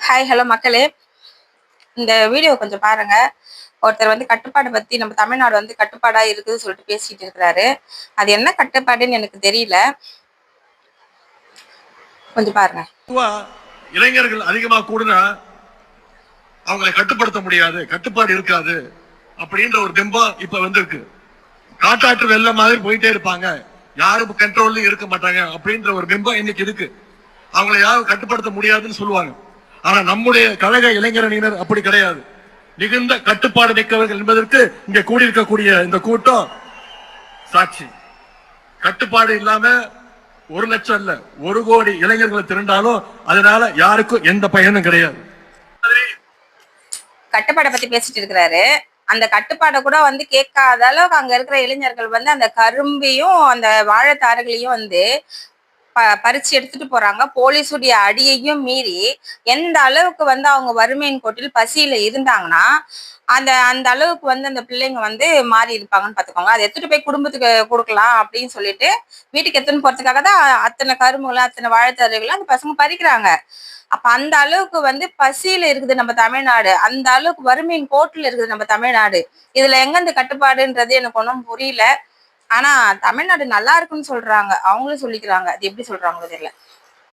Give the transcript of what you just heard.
Hi hello மக்களே, இந்த video கொஞ்சம் பாருங்க. ஒருத்தர் வந்து கட்டுப்பாடு பத்தி நம்ம தமிழ்நாடு வந்து கட்டுப்பாடா இருக்குதுன்னு சொல்லிட்டு பேசிட்டு இருக்கிறாரு. அது என்ன கட்டுப்பாடுன்னு எனக்கு தெரியல. கொஞ்சம் பாருங்க. இளைஞர்கள் அதிகமா கூடுனா அவங்களை கட்டுப்படுத்த முடியாது, கட்டுப்பாடு இருக்காது அப்படின்ற ஒரு பிம்பம் இப்ப வந்திருக்கு. காட்டாற்று வெள்ளம் மாதிரி போயிட்டே இருப்பாங்க, யாரும் கண்ட்ரோல்ல இருக்க மாட்டாங்க அப்படின்ற ஒரு பிம்பம் இன்னைக்கு இருக்கு. அவங்களை யாரும் கட்டுப்படுத்த முடியாதுன்னு சொல்லுவாங்க. ஆனா நம்முடைய கழக இளைஞரணியினர் அப்படி கிடையாது. மிகுந்த கட்டுப்பாடு மிக்கவர்கள் என்பதற்கு இங்க கூடியிருக்கக்கூடிய இந்த கூட்டம் சாட்சி. கட்டுப்பாடு இல்லாம 1 லட்சம் இல்ல 1 கோடி இளைஞர்களை திரண்டாலும் அதனால யாருக்கும் எந்த பயனும் கிடையாது. கட்டுப்பாடை பத்தி பேசிட்டு இருக்கிறாரு. அந்த கட்டுப்பாடை கூட வந்து கேட்காத அளவுக்கு அங்க இருக்கிற இளைஞர்கள் வந்து அந்த கரும்பையும் அந்த வாழைத்தாறுகளையும் வந்து பறிச்சு எடுத்துட்டு போறாங்க. போலீஸுடைய அடியையும் மீறி எந்த அளவுக்கு வந்து அவங்க வறுமையின் கோட்டில் பசியில இருந்தாங்கன்னா அந்த அந்த அளவுக்கு வந்து அந்த பிள்ளைங்க வந்து மாறி இருப்பாங்கன்னு பாத்துக்கோங்க. அதை எடுத்துட்டு போய் குடும்பத்துக்கு கொடுக்கலாம் அப்படின்னு சொல்லிட்டு வீட்டுக்கு எடுத்துன்னு போறதுக்காக தான் அத்தனை கரும்புகளும் அத்தனை வாழைத்தாறுகளும் அந்த பசங்க பறிக்கிறாங்க. அப்ப அந்த அளவுக்கு வந்து பசியில இருக்குது நம்ம தமிழ்நாடு, அந்த அளவுக்கு வறுமையின் கோட்டில் இருக்குது நம்ம தமிழ்நாடு. இதுல எங்க இந்த கட்டுப்பாடுன்றது எனக்கு ஒன்றும் புரியல. ஆனா தமிழ்நாடு நல்லா இருக்குன்னு சொல்றாங்க, அவங்களும் சொல்லிக்கிறாங்க. அது எப்படி சொல்றாங்களோ தெரியல.